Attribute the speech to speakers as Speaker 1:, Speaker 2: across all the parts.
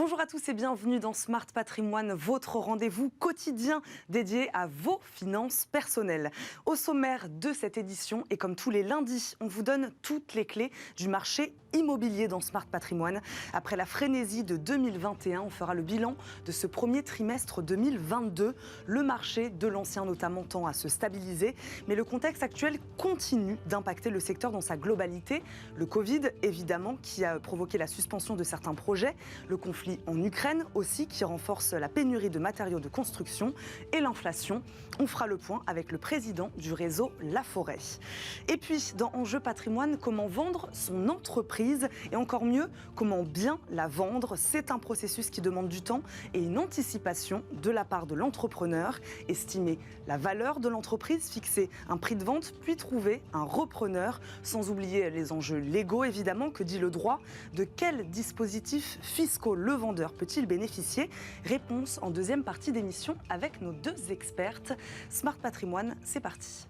Speaker 1: Bonjour à tous et bienvenue dans Smart Patrimoine, votre rendez-vous quotidien dédié à vos finances personnelles. Au sommaire de cette édition, et comme tous les lundis, on vous donne toutes les clés du marché immobilier dans Smart Patrimoine. Après la frénésie de 2021, on fera le bilan de ce premier trimestre 2022. Le marché de l'ancien notamment tend à se stabiliser, mais le contexte actuel continue d'impacter le secteur dans sa globalité. Le Covid, évidemment, qui a provoqué la suspension de certains projets, le conflit en Ukraine aussi, qui renforce la pénurie de matériaux de construction, et l'inflation. On fera le point avec le président du réseau La Forêt. Et puis, dans Enjeu Patrimoine, comment vendre son entreprise et encore mieux, comment bien la vendre. C'est un processus qui demande du temps et une anticipation de la part de l'entrepreneur. Estimer la valeur de l'entreprise, fixer un prix de vente, puis trouver un repreneur. Sans oublier les enjeux légaux, évidemment. Que dit le droit? De quels dispositifs fiscaux le vendeur peut-il bénéficier? Réponse en deuxième partie d'émission avec nos deux expertes. Smart Patrimoine, c'est parti.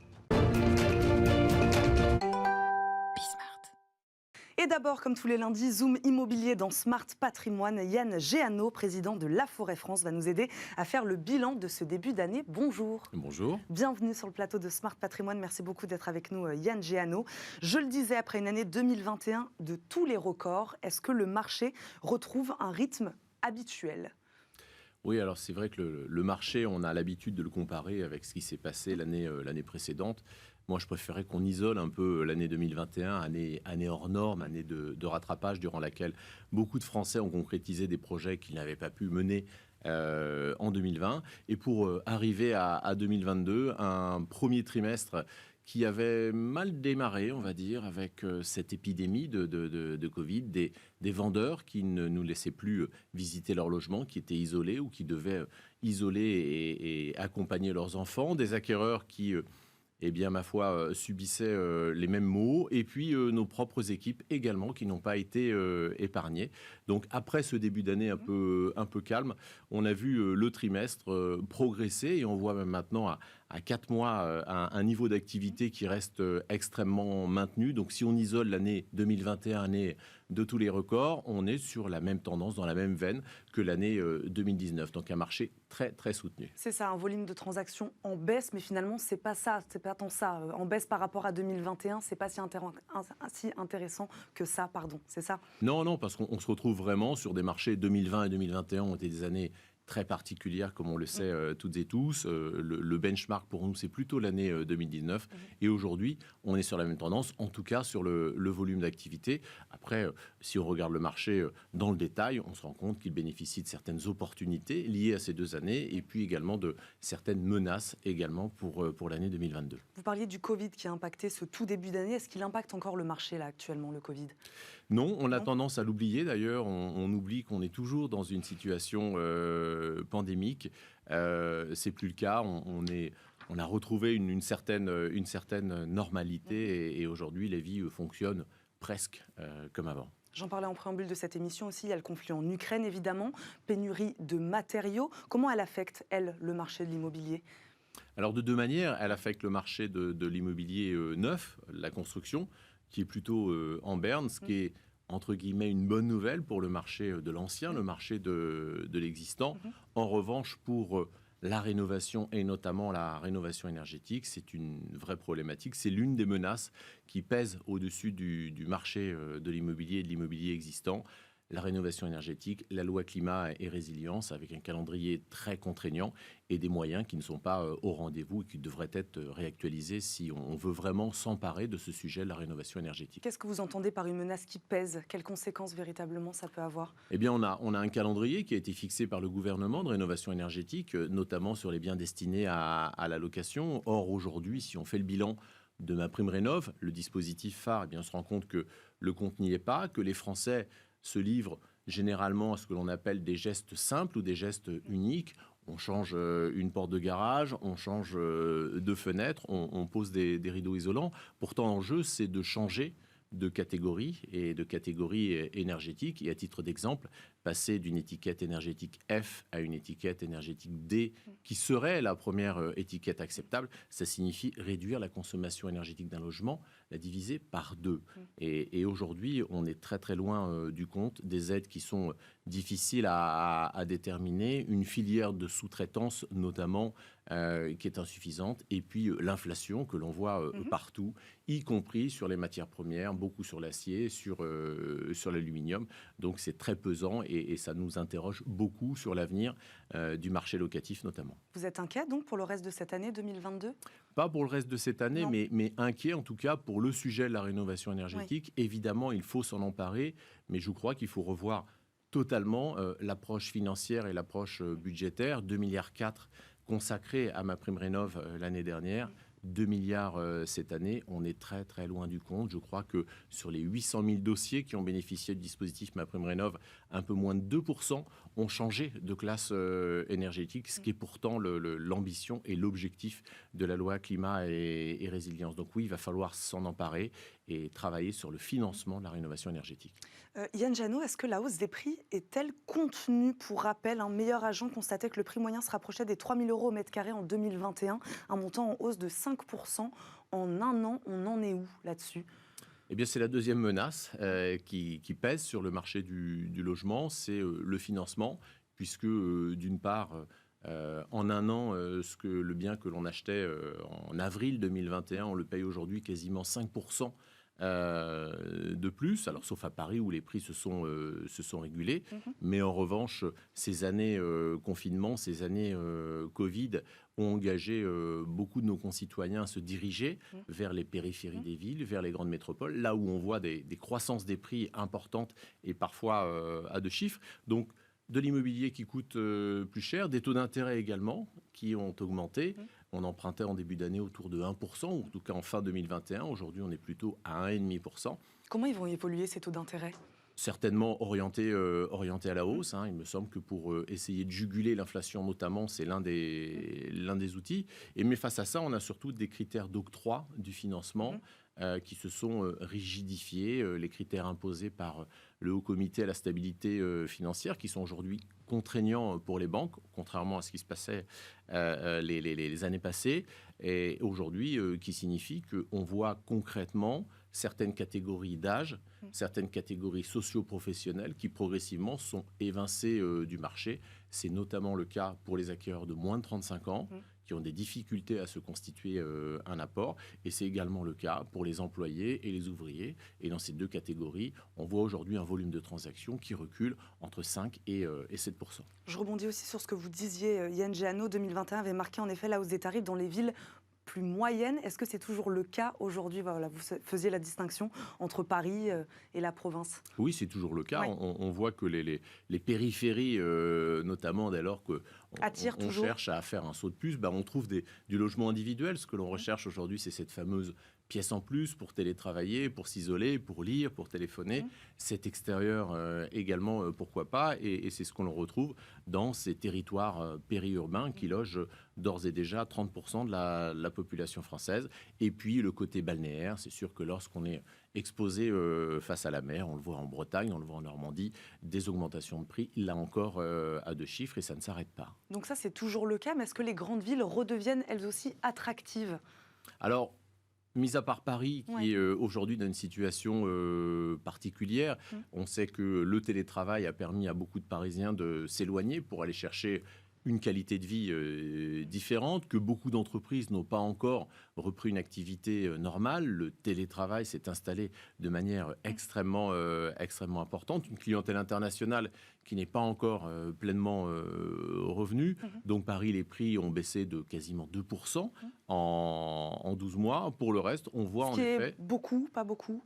Speaker 1: Et d'abord, comme tous les lundis, Zoom immobilier dans Smart Patrimoine. Yann Géano, président de La Forêt France, va nous aider à faire le bilan de ce début d'année. Bonjour.
Speaker 2: Bonjour.
Speaker 1: Bienvenue sur le plateau de Smart Patrimoine. Merci beaucoup d'être avec nous, Yann Géano. Je le disais, après une année 2021 de tous les records, est-ce que le marché retrouve un rythme habituel ?
Speaker 2: Oui, alors c'est vrai que le marché, on a l'habitude de le comparer avec ce qui s'est passé l'année précédente. Moi, je préférais qu'on isole un peu l'année 2021, année hors norme, année de rattrapage durant laquelle beaucoup de Français ont concrétisé des projets qu'ils n'avaient pas pu mener en 2020. Et pour arriver à 2022, un premier trimestre qui avait mal démarré, on va dire, avec cette épidémie de Covid, des vendeurs qui ne nous laissaient plus visiter leur logement, qui étaient isolés ou qui devaient isoler et accompagner leurs enfants, des acquéreurs qui... eh bien, ma foi, subissaient les mêmes maux. Et puis, nos propres équipes également, qui n'ont pas été épargnées. Donc, après ce début d'année un peu calme, on a vu le trimestre progresser. Et on voit même maintenant, à 4 mois, un niveau d'activité qui reste extrêmement maintenu. Donc, si on isole l'année 2021, année de tous les records, on est sur la même tendance, dans la même veine que l'année 2019. Donc, un marché très, très soutenu.
Speaker 1: C'est ça, un volume de transactions en baisse, mais finalement, c'est pas ça, c'est pas tant ça. En baisse par rapport à 2021, c'est pas si intéressant que ça, pardon, c'est ça?
Speaker 2: Non, parce qu'on se retrouve vraiment sur des marchés 2020 et 2021 ont été des années très particulière, comme on le sait toutes et tous. Le benchmark pour nous, c'est plutôt l'année 2019. Et aujourd'hui, on est sur la même tendance, en tout cas sur le volume d'activité. Après, si on regarde le marché dans le détail, on se rend compte qu'il bénéficie de certaines opportunités liées à ces 2 années et puis également de certaines menaces également pour l'année 2022.
Speaker 1: Vous parliez du Covid qui a impacté ce tout début d'année. Est-ce qu'il impacte encore le marché là actuellement, le Covid?
Speaker 2: Non, on a tendance à l'oublier d'ailleurs. On oublie qu'on est toujours dans une situation pandémique. C'est plus le cas. On a retrouvé une certaine normalité et aujourd'hui les vies fonctionnent presque comme avant.
Speaker 1: J'en parlais en préambule de cette émission aussi, il y a le conflit en Ukraine évidemment, pénurie de matériaux. Comment elle affecte, elle, le marché de l'immobilier ?
Speaker 2: Alors de 2 manières, elle affecte le marché de l'immobilier neuf, la construction, qui est plutôt en berne, ce qui est entre guillemets une bonne nouvelle pour le marché de l'ancien, le marché de l'existant. En revanche, pour la rénovation et notamment la rénovation énergétique, c'est une vraie problématique. C'est l'une des menaces qui pèsent au-dessus du marché de l'immobilier et de l'immobilier existant. La rénovation énergétique, la loi climat et résilience avec un calendrier très contraignant et des moyens qui ne sont pas au rendez-vous et qui devraient être réactualisés si on veut vraiment s'emparer de ce sujet de la rénovation énergétique.
Speaker 1: Qu'est-ce que vous entendez par une menace qui pèse? Quelles conséquences véritablement ça peut avoir?
Speaker 2: Eh bien, on a un calendrier qui a été fixé par le gouvernement de rénovation énergétique, notamment sur les biens destinés à la location. Or, aujourd'hui, si on fait le bilan de MaPrimeRénov', le dispositif phare, eh bien, on se rend compte que le compte n'y est pas, que les Français se livrent généralement à ce que l'on appelle des gestes simples ou des gestes uniques. On change une porte de garage, on change 2 fenêtres, on pose des rideaux isolants. Pourtant, l'enjeu, c'est de changer de catégorie et de catégorie énergétique. Et à titre d'exemple, passer d'une étiquette énergétique F à une étiquette énergétique D, qui serait la première étiquette acceptable, ça signifie réduire la consommation énergétique d'un logement, la diviser par 2. Et aujourd'hui, on est très très loin du compte, des aides qui sont difficiles à déterminer, une filière de sous-traitance notamment qui est insuffisante, et puis l'inflation que l'on voit partout, y compris sur les matières premières, beaucoup sur l'acier, sur l'aluminium. Donc c'est très pesant et ça nous interroge beaucoup sur l'avenir du marché locatif notamment.
Speaker 1: Vous êtes inquiet donc pour le reste de cette année 2022 ?
Speaker 2: Pas pour le reste de cette année, mais inquiet en tout cas pour le sujet de la rénovation énergétique. Oui. Évidemment, il faut s'en emparer, mais je crois qu'il faut revoir totalement l'approche financière et l'approche budgétaire. 2,4 milliards consacrés à MaPrimeRénov' l'année dernière. 2 milliards cette année, on est très très loin du compte. Je crois que sur les 800 000 dossiers qui ont bénéficié du dispositif MaPrimeRénov', un peu moins de 2% ont changé de classe énergétique, ce qui est pourtant l'ambition et l'objectif de la loi climat et résilience. Donc oui, il va falloir s'en emparer et travailler sur le financement de la rénovation énergétique.
Speaker 1: Yann Janot, est-ce que la hausse des prix est-elle contenue ? Pour rappel, un meilleur agent constatait que le prix moyen se rapprochait des 3 000 € au mètre carré en 2021, un montant en hausse de 5% en un an. On en est où là-dessus ?
Speaker 2: Eh bien, c'est la deuxième menace qui pèse sur le marché du logement, c'est le financement, puisque d'une part, en un an, le bien que l'on achetait en avril 2021, on le paye aujourd'hui quasiment 5% de plus, alors sauf à Paris où les prix se sont régulés, mais en revanche, ces années confinement, ces années Covid ont engagé beaucoup de nos concitoyens à se diriger vers les périphéries des villes, vers les grandes métropoles, là où on voit des croissances des prix importantes et parfois à 2 chiffres. Donc, de l'immobilier qui coûte plus cher, des taux d'intérêt également qui ont augmenté. On empruntait en début d'année autour de 1%, ou en tout cas en fin 2021. Aujourd'hui, on est plutôt à 1,5%.
Speaker 1: Comment ils vont évoluer ces taux d'intérêt ?
Speaker 2: Certainement orienté à la hausse. Il me semble que pour essayer de juguler l'inflation notamment, c'est l'un des outils. Mais face à ça, on a surtout des critères d'octroi du financement qui se sont rigidifiés, les critères imposés par le Haut Comité à la stabilité financière, qui sont aujourd'hui contraignants pour les banques, contrairement à ce qui se passait les années passées, et aujourd'hui qui signifie qu'on voit concrètement certaines catégories d'âge, certaines catégories socio-professionnelles qui progressivement sont évincées du marché. C'est notamment le cas pour les acquéreurs de moins de 35 ans, qui ont des difficultés à se constituer un apport. Et c'est également le cas pour les employés et les ouvriers. Et dans ces deux catégories, on voit aujourd'hui un volume de transactions qui recule entre 5 et 7%.
Speaker 1: Je rebondis aussi sur ce que vous disiez, Yann Janot. 2021 avait marqué en effet la hausse des tarifs dans les villes plus moyennes. Est-ce que c'est toujours le cas aujourd'hui ? Voilà, vous faisiez la distinction entre Paris et la province.
Speaker 2: Oui, c'est toujours le cas. Ouais. On voit que les périphéries, notamment dès lors qu'on cherche à faire un saut de puce, on trouve du logement individuel. Ce que l'on recherche aujourd'hui, c'est cette fameuse pièce en plus pour télétravailler, pour s'isoler, pour lire, pour téléphoner. Cet extérieur également, pourquoi pas. Et c'est ce qu'on retrouve dans ces territoires périurbains qui logent d'ores et déjà 30% de la population française. Et puis le côté balnéaire, c'est sûr que lorsqu'on est exposé face à la mer, on le voit en Bretagne, on le voit en Normandie, des augmentations de prix, là encore à 2 chiffres, et ça ne s'arrête pas.
Speaker 1: Donc ça, c'est toujours le cas, mais est-ce que les grandes villes redeviennent elles aussi attractives ?
Speaker 2: Alors, mis à part Paris, qui est aujourd'hui dans une situation particulière, on sait que le télétravail a permis à beaucoup de Parisiens de s'éloigner pour aller chercher une qualité de vie différente, que beaucoup d'entreprises n'ont pas encore repris une activité normale. Le télétravail s'est installé de manière extrêmement importante. Une clientèle internationale qui n'est pas encore pleinement revenue. Donc Paris, les prix ont baissé de quasiment 2% en 12 mois. Pour le reste, on voit en effet...
Speaker 1: beaucoup, pas beaucoup.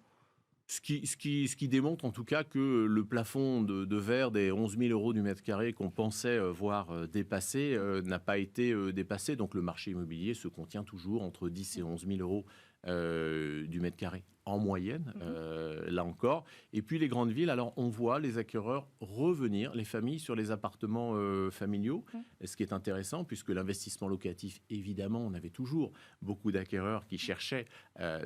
Speaker 2: Ce qui démontre en tout cas que le plafond de verre des 11 000 € du mètre carré qu'on pensait voir dépasser n'a pas été dépassé. Donc le marché immobilier se contient toujours entre 10 et 11 000 € du mètre carré en moyenne, là encore. Et puis les grandes villes, alors on voit les acquéreurs revenir, les familles, sur les appartements familiaux, ce qui est intéressant puisque l'investissement locatif, évidemment, on avait toujours beaucoup d'acquéreurs qui cherchaient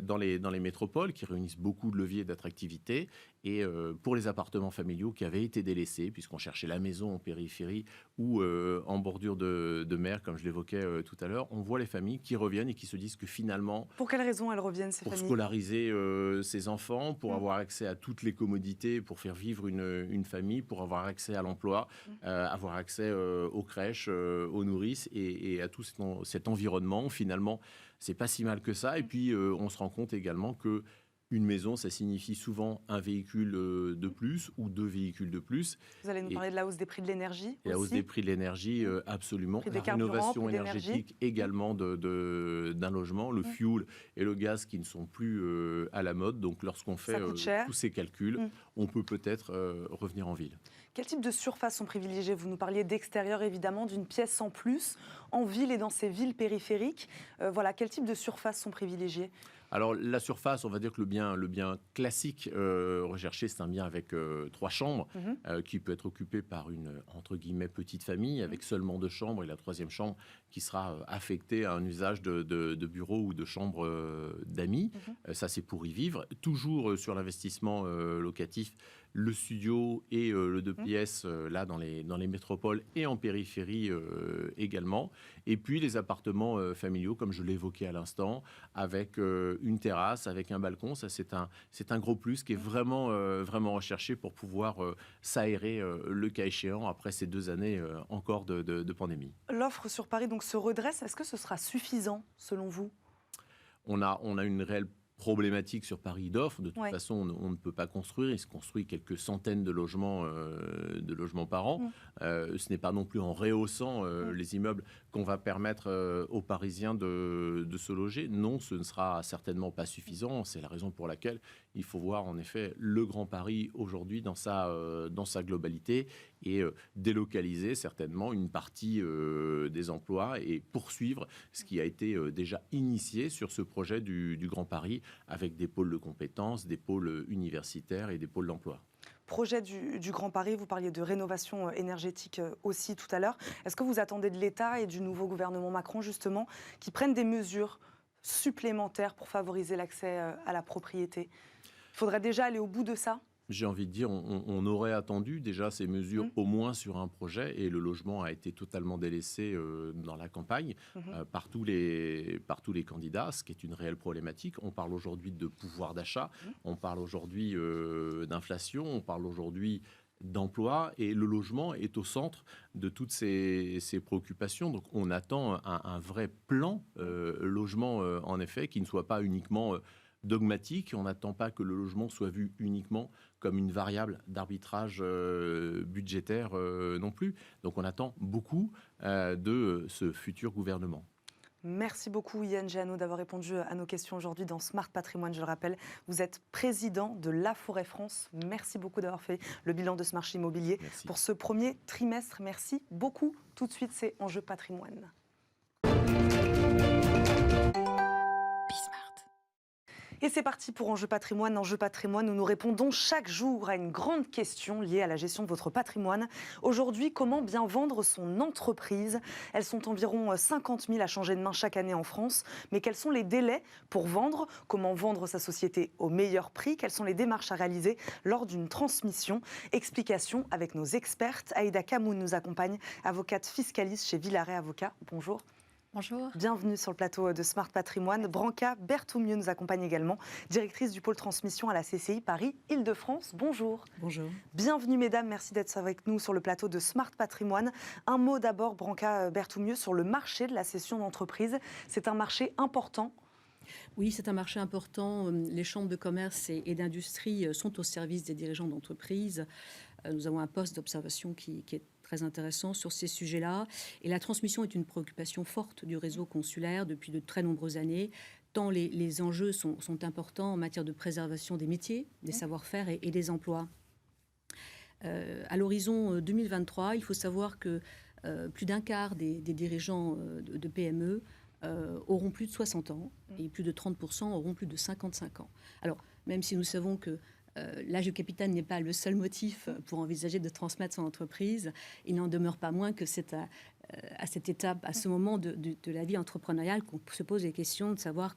Speaker 2: dans les métropoles, qui réunissent beaucoup de leviers d'attractivité. Et pour les appartements familiaux qui avaient été délaissés, puisqu'on cherchait la maison en périphérie ou en bordure de mer, comme je l'évoquais tout à l'heure, on voit les familles qui reviennent et qui se disent que finalement...
Speaker 1: Pour quelles raisons elles reviennent, ces familles ?
Speaker 2: Pour scolariser ses enfants, pour avoir accès à toutes les commodités, pour faire vivre une famille, pour avoir accès à l'emploi, avoir accès aux crèches, aux nourrices et à tout cet environnement. Finalement, c'est pas si mal que ça. Et puis, on se rend compte également que une maison, ça signifie souvent un véhicule de plus ou 2 véhicules de plus.
Speaker 1: Vous allez nous parler de la hausse des prix de l'énergie
Speaker 2: La hausse des prix de l'énergie, absolument. La rénovation énergétique également d'un logement, le fuel et le gaz qui ne sont plus à la mode. Donc, lorsqu'on fait tous ces calculs, on peut peut-être revenir en ville.
Speaker 1: Quel type de surface sont privilégiées ? Vous nous parliez d'extérieur, évidemment, d'une pièce en plus, en ville et dans ces villes périphériques. Voilà, quel type de surface sont privilégiées ?
Speaker 2: Alors, la surface, on va dire que le bien classique recherché, c'est un bien avec 3 chambres qui peut être occupé par une, entre guillemets, petite famille avec seulement 2 chambres et la 3e chambre qui sera affectée à un usage de bureau ou de chambre d'amis. Ça, c'est pour y vivre. Toujours sur l'investissement locatif, le studio et le 2 pièces, là, dans les métropoles et en périphérie également. Et puis, les appartements familiaux, comme je l'évoquais à l'instant, avec une terrasse, avec un balcon. Ça, c'est un gros plus qui est vraiment recherché pour pouvoir s'aérer le cas échéant après ces 2 années encore de pandémie.
Speaker 1: L'offre sur Paris donc, se redresse. Est-ce que ce sera suffisant, selon vous ?
Speaker 2: On a une réelle problématique sur Paris d'offres. De toute façon, on ne peut pas construire. Il se construit quelques centaines de logements par an. Ce n'est pas non plus en rehaussant les immeubles qu'on va permettre aux Parisiens de se loger. Non, ce ne sera certainement pas suffisant. C'est la raison pour laquelle il faut voir en effet le Grand Paris aujourd'hui dans sa globalité et délocaliser certainement une partie des emplois et poursuivre ce qui a été déjà initié sur ce projet du Grand Paris avec des pôles de compétences, des pôles universitaires et des pôles d'emploi.
Speaker 1: Projet du Grand Paris, vous parliez de rénovation énergétique aussi tout à l'heure. Est-ce que vous attendez de l'État et du nouveau gouvernement Macron justement qui prennent des mesures supplémentaires pour favoriser l'accès à la propriété ? Il faudrait déjà aller au bout de ça ?
Speaker 2: J'ai envie de dire, on aurait attendu déjà ces mesures au moins sur un projet et le logement a été totalement délaissé dans la campagne par tous les candidats, ce qui est une réelle problématique. On parle aujourd'hui de pouvoir d'achat, on parle aujourd'hui d'inflation, on parle aujourd'hui d'emploi et le logement est au centre de toutes ces préoccupations. Donc on attend un vrai plan logement en effet qui ne soit pas uniquement dogmatique. On n'attend pas que le logement soit vu uniquement comme une variable d'arbitrage budgétaire non plus. Donc on attend beaucoup de ce futur gouvernement.
Speaker 1: Merci beaucoup Yann Géano d'avoir répondu à nos questions aujourd'hui dans Smart Patrimoine. Je le rappelle, vous êtes président de La Forêt France. Merci beaucoup d'avoir fait le bilan de ce marché immobilier pour ce premier trimestre. Merci beaucoup. Tout de suite, c'est Enjeu Patrimoine. Et c'est parti pour Enjeu Patrimoine. Enjeu Patrimoine, où nous répondons chaque jour à une grande question liée à la gestion de votre patrimoine. Aujourd'hui, comment bien vendre son entreprise ? Elles sont environ 50 000 à changer de main chaque année en France. Mais quels sont les délais pour vendre ? Comment vendre sa société au meilleur prix ? Quelles sont les démarches à réaliser lors d'une transmission ? Explication avec nos expertes. Aïda Kamoun nous accompagne, avocate fiscaliste chez Villaret Avocats. Bonjour.
Speaker 3: Bonjour.
Speaker 1: Bienvenue sur le plateau de Smart Patrimoine. Branca Berthoumieux nous accompagne également, directrice du pôle transmission à la CCI Paris-Île-de-France. Bonjour.
Speaker 3: Bonjour.
Speaker 1: Bienvenue mesdames, merci d'être avec nous sur le plateau de Smart Patrimoine. Un mot d'abord, Branca Berthoumieux, sur le marché de la cession d'entreprise. C'est un marché important.
Speaker 3: Oui, c'est un marché important. Les chambres de commerce et d'industrie sont au service des dirigeants d'entreprise. Nous avons un poste d'observation qui est très intéressant sur ces sujets-là. Et la transmission est une préoccupation forte du réseau consulaire depuis de très nombreuses années, tant les enjeux sont importants en matière de préservation des métiers, des savoir-faire et des emplois. À l'horizon 2023, il faut savoir que plus d'un quart des dirigeants de PME auront plus de 60 ans et plus de 30% auront plus de 55 ans. Alors, même si nous savons que l'âge du capital n'est pas le seul motif pour envisager de transmettre son entreprise, il n'en demeure pas moins que c'est à cette étape, à ce moment de la vie entrepreneuriale qu'on se pose les questions de savoir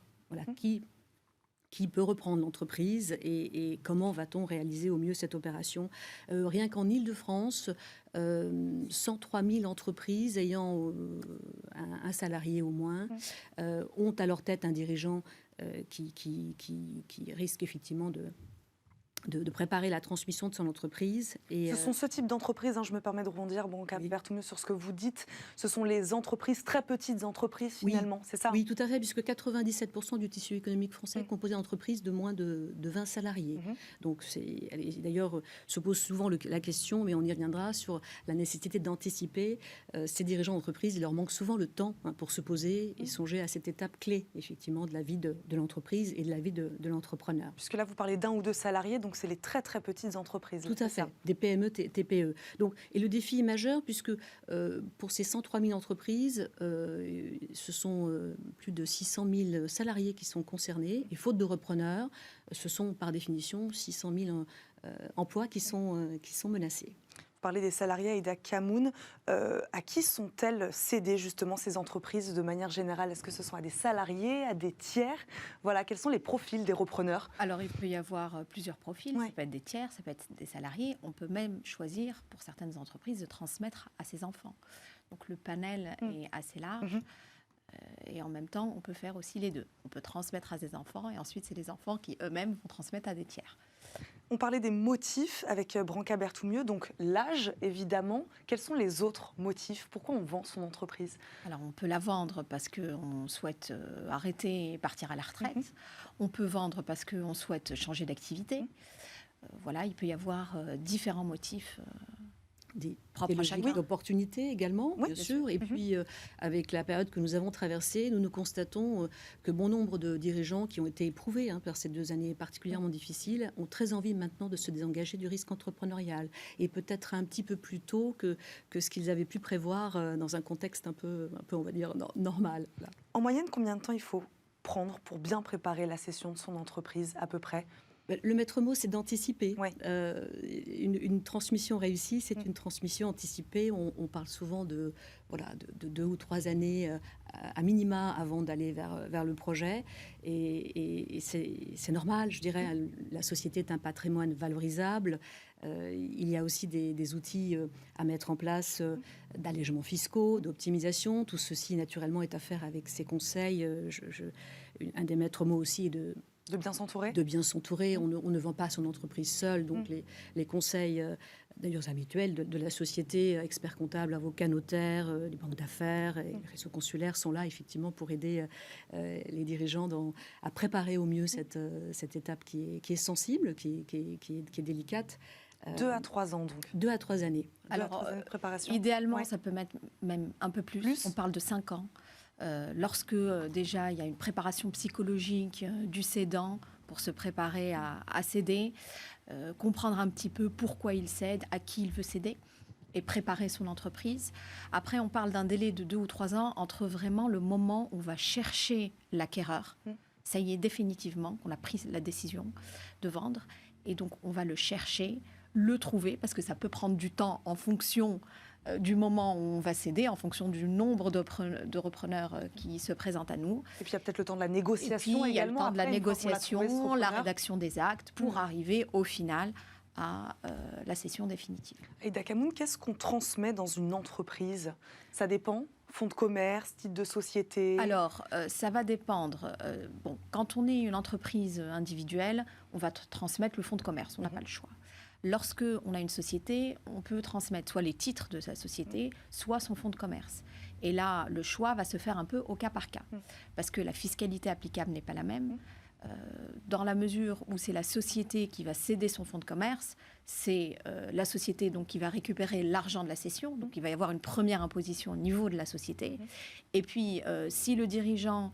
Speaker 3: qui peut reprendre l'entreprise et comment va-t-on réaliser au mieux cette opération. Rien qu'en Île-de-France, 103 000 entreprises ayant un salarié au moins ont à leur tête un dirigeant qui risque effectivement de préparer la transmission de son entreprise.
Speaker 1: Et ce sont ce type d'entreprises, je me permets de rebondir, Berthoumieux, sur ce que vous dites, ce sont les entreprises, très petites entreprises finalement, c'est ça?
Speaker 3: Oui, tout à fait, puisque 97% du tissu économique français est composé d'entreprises de moins de 20 salariés. Donc, d'ailleurs, se pose souvent la question, mais on y reviendra, sur la nécessité d'anticiper. Ces dirigeants d'entreprise, il leur manque souvent le temps pour se poser et songer à cette étape clé, effectivement, de la vie de l'entreprise et de la vie de l'entrepreneur.
Speaker 1: Puisque là, vous parlez d'un ou deux salariés, donc c'est les très très petites entreprises.
Speaker 3: Tout à fait, des PME, TPE. Donc, et le défi est majeur puisque pour ces 103 000 entreprises, ce sont plus de 600 000 salariés qui sont concernés. Et faute de repreneurs, ce sont par définition 600 000 emplois qui sont menacés.
Speaker 1: Vous parlez des salariés, Aïda Kamoun. À qui sont-elles cédées justement ces entreprises de manière générale? Est-ce que ce sont à des salariés, à des tiers? Voilà, quels sont les profils des repreneurs?
Speaker 4: Alors il peut y avoir plusieurs profils, ça peut être des tiers, ça peut être des salariés. On peut même choisir pour certaines entreprises de transmettre à ses enfants. Donc le panel est assez large. Et en même temps, on peut faire aussi les deux. On peut transmettre à ses enfants et ensuite c'est les enfants qui eux-mêmes vont transmettre à des tiers.
Speaker 1: On parlait des motifs avec Branca Berthoumieux, donc l'âge évidemment. Quels sont les autres motifs? Pourquoi on vend son entreprise?
Speaker 4: Alors on peut la vendre parce qu'on souhaite arrêter et partir à la retraite. On peut vendre parce qu'on souhaite changer d'activité. Voilà, il peut y avoir différents motifs.
Speaker 3: Des logiques d'opportunité également, bien sûr. Et puis, avec la période que nous avons traversée, nous constatons que bon nombre de dirigeants qui ont été éprouvés par ces 2 années particulièrement difficiles ont très envie maintenant de se désengager du risque entrepreneurial. Et peut-être un petit peu plus tôt que ce qu'ils avaient pu prévoir dans un contexte un peu on va dire, normal. Là.
Speaker 1: En moyenne, combien de temps il faut prendre pour bien préparer la cession de son entreprise, à peu près?
Speaker 3: Le maître mot, c'est d'anticiper.
Speaker 1: Ouais.
Speaker 3: Une transmission réussie, c'est une transmission anticipée. On parle souvent de 2 ou 3 années à minima avant d'aller vers le projet. Et c'est normal, je dirais. La société est un patrimoine valorisable. Il y a aussi des outils à mettre en place d'allègements fiscaux, d'optimisation. Tout ceci, naturellement, est à faire avec ces conseils. Un des maîtres mots aussi est de
Speaker 1: bien s'entourer.
Speaker 3: De bien s'entourer. On ne vend pas son entreprise seule. Donc les conseils, d'ailleurs habituels, de la société, experts comptables, avocats, notaires, les banques d'affaires et les réseaux consulaires sont là effectivement pour aider les dirigeants à préparer au mieux cette étape qui est sensible, qui est délicate.
Speaker 1: 2 à 3 ans donc.
Speaker 3: 2 à 3 années.
Speaker 4: Alors,
Speaker 1: préparation.
Speaker 4: Idéalement, ça peut mettre même un peu plus. On parle de 5 ans. Lorsque déjà il y a une préparation psychologique du cédant pour se préparer à céder, comprendre un petit peu pourquoi il cède, à qui il veut céder et préparer son entreprise. Après, on parle d'un délai de 2 ou 3 ans entre vraiment le moment où on va chercher l'acquéreur. Ça y est, définitivement, on a pris la décision de vendre et donc on va le chercher, le trouver, parce que ça peut prendre du temps en fonction du moment où on va céder, en fonction du nombre de repreneurs qui se présentent à nous.
Speaker 1: Et puis il y a peut-être le temps de la négociation également.
Speaker 4: Il y a le temps de la négociation, la
Speaker 1: rédaction
Speaker 4: rédaction des actes, pour arriver au final à la cession définitive.
Speaker 1: Aïda Kamoun, qu'est-ce qu'on transmet dans une entreprise? Ça dépend? Fonds de commerce, titre de société?
Speaker 4: Alors, ça va dépendre. Quand on est une entreprise individuelle, on va transmettre le fonds de commerce, on n'a pas le choix. Lorsque on a une société, on peut transmettre soit les titres de sa société, soit son fonds de commerce. Et là, le choix va se faire un peu au cas par cas, parce que la fiscalité applicable n'est pas la même. Dans la mesure où c'est la société qui va céder son fonds de commerce, c'est la société donc, qui va récupérer l'argent de la cession. Donc, il va y avoir une première imposition au niveau de la société. Et puis, si le dirigeant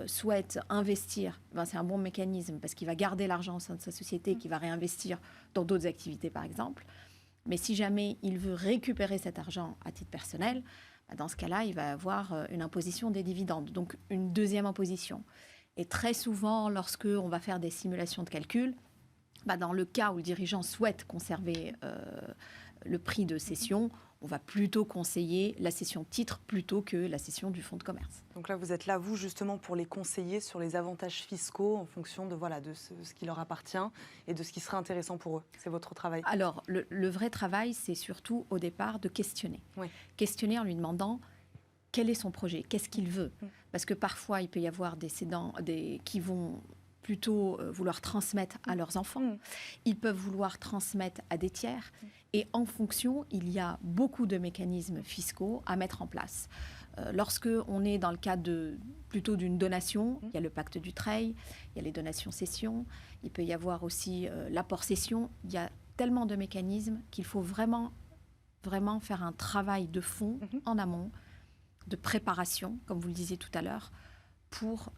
Speaker 4: souhaite investir, c'est un bon mécanisme parce qu'il va garder l'argent au sein de sa société, qu'il va réinvestir dans d'autres activités, par exemple. Mais si jamais il veut récupérer cet argent à titre personnel, Dans ce cas-là, il va avoir une imposition des dividendes, donc une deuxième imposition. Et très souvent, lorsque on va faire des simulations de calcul, dans le cas où le dirigeant souhaite conserver le prix de cession, on va plutôt conseiller la cession titre plutôt que la cession du fonds de commerce.
Speaker 1: Donc là, vous êtes là, vous, justement, pour les conseiller sur les avantages fiscaux en fonction de, de ce qui leur appartient et de ce qui serait intéressant pour eux. C'est votre travail.
Speaker 4: Alors, le vrai travail, c'est surtout au départ de questionner.
Speaker 1: Oui.
Speaker 4: Questionner en lui demandant quel est son projet, qu'est-ce qu'il veut. Parce que parfois, il peut y avoir des cédants qui vont plutôt vouloir transmettre à leurs enfants. Ils peuvent vouloir transmettre à des tiers. Et en fonction, il y a beaucoup de mécanismes fiscaux à mettre en place. Lorsque on est dans le cadre plutôt d'une donation, il y a le pacte du Treil, il y a les donations-cessions, il peut y avoir aussi l'apport-cession. Il y a tellement de mécanismes qu'il faut vraiment faire un travail de fond en amont, de préparation, comme vous le disiez tout à l'heure, pour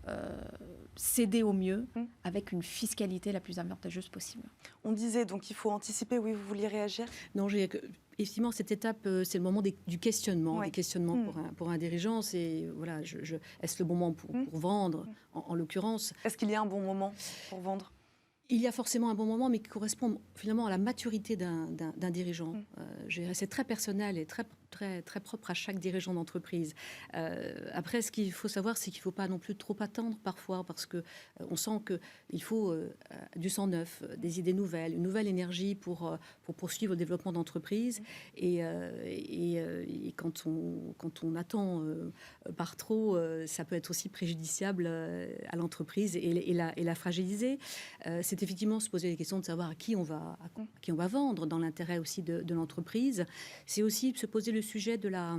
Speaker 4: céder au mieux avec une fiscalité la plus avantageuse possible.
Speaker 1: On disait donc qu'il faut anticiper. Oui, vous vouliez réagir?
Speaker 3: Non, effectivement, cette étape, c'est le moment du questionnement.
Speaker 1: Ouais.
Speaker 3: Des questionnements pour un dirigeant, c'est voilà, est-ce le bon moment pour vendre, en l'occurrence?
Speaker 1: Est-ce qu'il y a un bon moment pour vendre?
Speaker 3: Il y a forcément un bon moment, mais qui correspond finalement à la maturité d'un dirigeant. C'est très personnel et très propre à chaque dirigeant d'entreprise. Après, ce qu'il faut savoir, c'est qu'il ne faut pas non plus trop attendre parfois, parce qu'on sent qu'il faut du sang neuf, des idées nouvelles, une nouvelle énergie pour poursuivre le développement d'entreprise. Et quand on attend par trop, ça peut être aussi préjudiciable à l'entreprise et la fragiliser. C'est effectivement se poser les questions de savoir à qui on va vendre, dans l'intérêt aussi de l'entreprise. C'est aussi se poser le sujet de la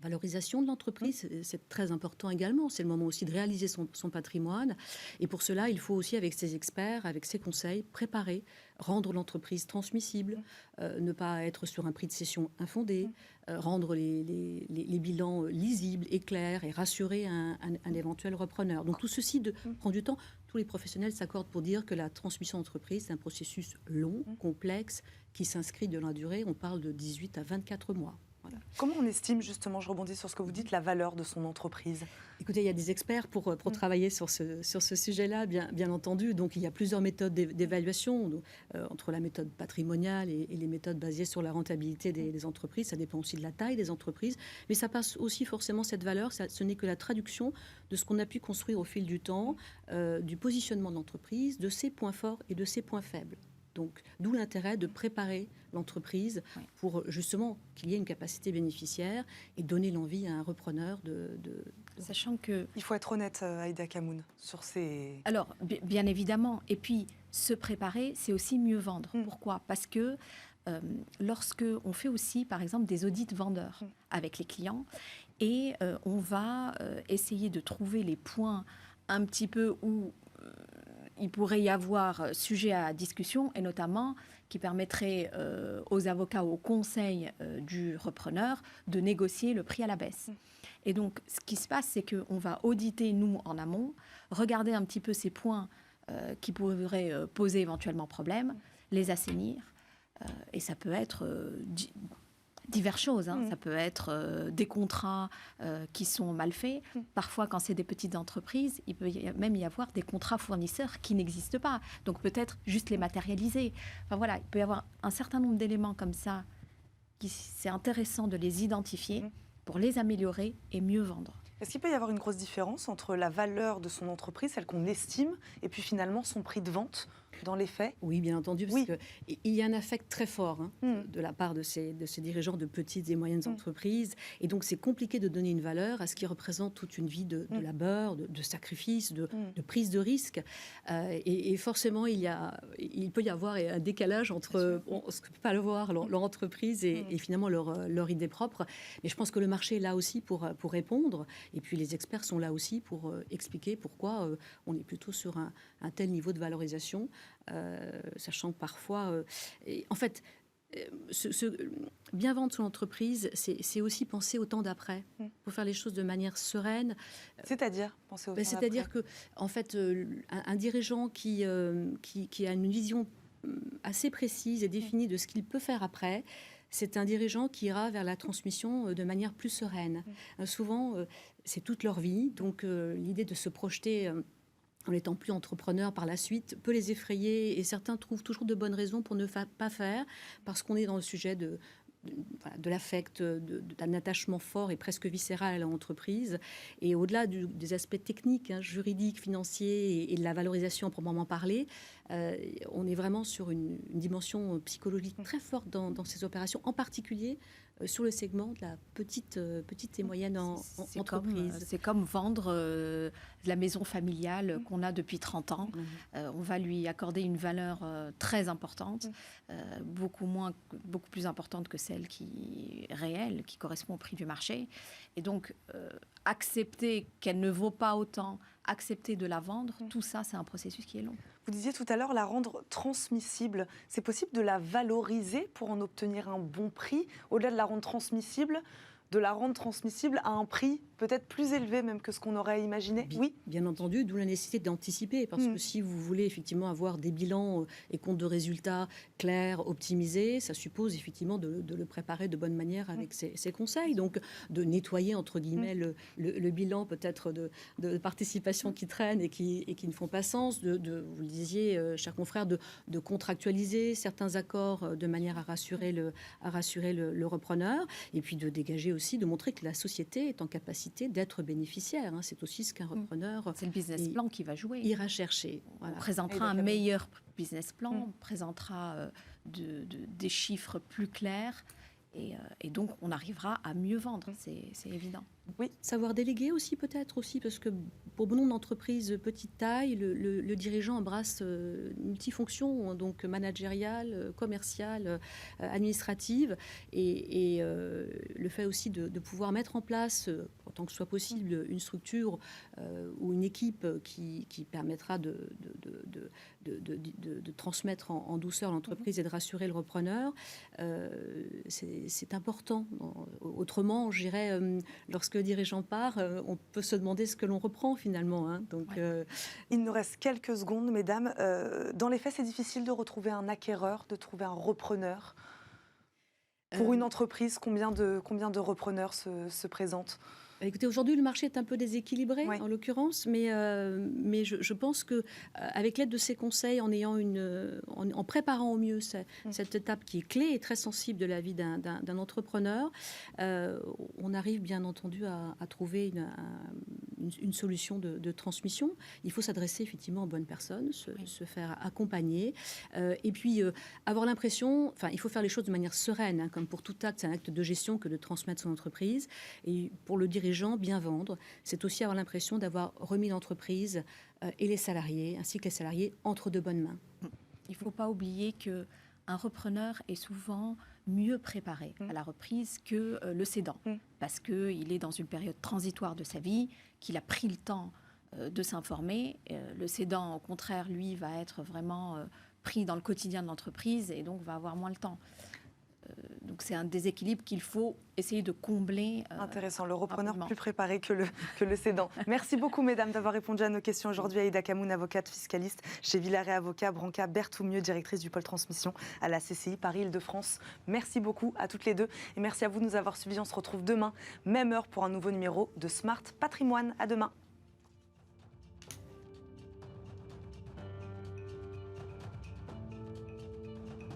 Speaker 3: valorisation de l'entreprise, c'est très important également. C'est le moment aussi de réaliser son patrimoine. Et pour cela, il faut aussi, avec ses experts, avec ses conseils, préparer, rendre l'entreprise transmissible, ne pas être sur un prix de cession infondé, rendre les bilans lisibles et clairs et rassurer un éventuel repreneur. Donc tout ceci prend du temps. Tous les professionnels s'accordent pour dire que la transmission d'entreprise, c'est un processus long, complexe, qui s'inscrit dans la durée. On parle de 18 à 24 mois. Voilà.
Speaker 1: Comment on estime, justement, je rebondis sur ce que vous dites, la valeur de son entreprise?
Speaker 3: Écoutez, il y a des experts pour travailler sur ce sujet-là, bien entendu. Donc, il y a plusieurs méthodes d'évaluation, entre la méthode patrimoniale et les méthodes basées sur la rentabilité des entreprises. Ça dépend aussi de la taille des entreprises. Mais ça passe aussi forcément, cette valeur, ce n'est que la traduction de ce qu'on a pu construire au fil du temps, du positionnement de l'entreprise, de ses points forts et de ses points faibles. Donc, d'où l'intérêt de préparer l'entreprise pour justement qu'il y ait une capacité bénéficiaire et donner l'envie à un repreneur de...
Speaker 4: Sachant que...
Speaker 1: Il faut être honnête, Aïda Kamoun, sur ces...
Speaker 4: Alors, bien évidemment. Et puis, se préparer, c'est aussi mieux vendre. Pourquoi? Parce que lorsque on fait aussi, par exemple, des audits vendeurs avec les clients, et on va essayer de trouver les points un petit peu où... il pourrait y avoir sujet à discussion, et notamment qui permettrait aux avocats, au conseil du repreneur de négocier le prix à la baisse. Et donc, ce qui se passe, c'est qu'on va auditer, nous, en amont, regarder un petit peu ces points qui pourraient poser éventuellement problème, les assainir, et ça peut être... diverses choses. Ça peut être des contrats qui sont mal faits. Parfois, quand c'est des petites entreprises, il peut même y avoir des contrats fournisseurs qui n'existent pas. Donc, peut-être juste les matérialiser. Enfin, voilà, il peut y avoir un certain nombre d'éléments comme ça c'est intéressant de les identifier pour les améliorer et mieux vendre.
Speaker 1: Est-ce qu'il peut y avoir une grosse différence entre la valeur de son entreprise, celle qu'on estime, et puis finalement son prix de vente dans les faits?
Speaker 3: Oui, bien entendu, parce qu'il y a un affect très fort de la part de ces dirigeants de petites et moyennes entreprises. Et donc, c'est compliqué de donner une valeur à ce qui représente toute une vie de labeur, de sacrifice, de prise de risque. Et forcément, il peut y avoir un décalage entre ce que ne peut pas le voir, leur entreprise, et finalement leur idée propre. Mais je pense que le marché est là aussi pour répondre. Et puis, les experts sont là aussi pour expliquer pourquoi on est plutôt sur un tel niveau de valorisation. Sachant que parfois... en fait, bien vendre son entreprise, c'est aussi penser au temps d'après. Pour faire les choses de manière sereine.
Speaker 1: C'est-à-dire penser au temps d'après.
Speaker 3: C'est-à-dire que, en fait, un dirigeant qui a une vision assez précise et définie de ce qu'il peut faire après, c'est un dirigeant qui ira vers la transmission de manière plus sereine. Souvent, c'est toute leur vie, donc l'idée de se projeter en n'étant plus entrepreneur par la suite peut les effrayer, et certains trouvent toujours de bonnes raisons pour ne pas faire, parce qu'on est dans le sujet de l'affect, d'un attachement fort et presque viscéral à l'entreprise. Et au-delà des aspects techniques, juridiques, financiers et de la valorisation à proprement parler, on est vraiment sur une dimension psychologique très forte dans ces opérations, en particulier sur le segment de la petite et moyenne entreprise.
Speaker 4: C'est comme vendre la maison familiale qu'on a depuis 30 ans. On va lui accorder une valeur très importante, beaucoup plus importante que celle qui est réelle, qui correspond au prix du marché. Et donc, accepter qu'elle ne vaut pas autant, accepter de la vendre, tout ça, c'est un processus qui est long.
Speaker 1: Vous disiez tout à l'heure la rendre transmissible. C'est possible de la valoriser pour en obtenir un bon prix, au-delà de la rendre transmissible, à un prix peut-être plus élevé même que ce qu'on aurait imaginé. Oui,
Speaker 3: bien entendu, d'où la nécessité d'anticiper, parce que si vous voulez effectivement avoir des bilans et comptes de résultats clairs, optimisés, ça suppose effectivement de le préparer de bonne manière avec ses conseils, donc de nettoyer entre guillemets le bilan peut-être de participation qui traînent et qui ne font pas sens, vous le disiez, chers confrères, de contractualiser certains accords de manière à rassurer le repreneur, et puis de dégager aussi, de montrer que la société est en capacité d'être bénéficiaire. C'est aussi ce qu'un repreneur...
Speaker 4: C'est le business plan qui va jouer.
Speaker 3: Ira chercher. Voilà.
Speaker 4: On présentera un meilleur business plan, on présentera des chiffres plus clairs, et donc on arrivera à mieux vendre, c'est évident.
Speaker 3: Oui, savoir déléguer aussi peut-être aussi, parce que pour bon nombre d'entreprises petite taille, le dirigeant embrasse multifonctions, donc managériale, commerciale, administrative, et le fait aussi de pouvoir mettre en place, autant que ce soit possible, une structure ou une équipe qui permettra de transmettre en douceur l'entreprise et de rassurer le repreneur, c'est important. Autrement, je dirais, lorsque le dirigeant part, on peut se demander ce que l'on reprend finalement. Donc,
Speaker 1: il nous reste quelques secondes, mesdames. Dans les faits, c'est difficile de retrouver un acquéreur, de trouver un repreneur. Pour une entreprise, combien de repreneurs se présentent ?
Speaker 3: Écoutez, aujourd'hui, le marché est un peu déséquilibré, en l'occurrence, mais je pense qu'avec l'aide de ces conseils, en préparant au mieux cette étape qui est clé et très sensible de la vie d'un entrepreneur, on arrive bien entendu à trouver une solution de transmission. Il faut s'adresser effectivement aux bonnes personnes, se faire accompagner, et puis avoir l'impression, il faut faire les choses de manière sereine, comme pour tout acte, c'est un acte de gestion que de transmettre son entreprise, et pour le dirigeant, bien vendre, c'est aussi avoir l'impression d'avoir remis l'entreprise et les salariés, ainsi que les salariés, entre de bonnes mains.
Speaker 4: Il ne faut pas oublier qu'un repreneur est souvent mieux préparé à la reprise que le cédant, parce qu'il est dans une période transitoire de sa vie, qu'il a pris le temps de s'informer. Le cédant, au contraire, lui, va être vraiment pris dans le quotidien de l'entreprise et donc va avoir moins le temps. Donc c'est un déséquilibre qu'il faut essayer de combler.
Speaker 1: Intéressant, le repreneur plus préparé que le cédant. Merci beaucoup, mesdames, d'avoir répondu à nos questions aujourd'hui. Aïda Kamoun, avocate fiscaliste chez Villaret Avocats, Branca Berthoumieux, directrice du pôle transmission à la CCI Paris-Île-de-France. Merci beaucoup à toutes les deux et merci à vous de nous avoir suivis. On se retrouve demain, même heure, pour un nouveau numéro de Smart Patrimoine. À demain.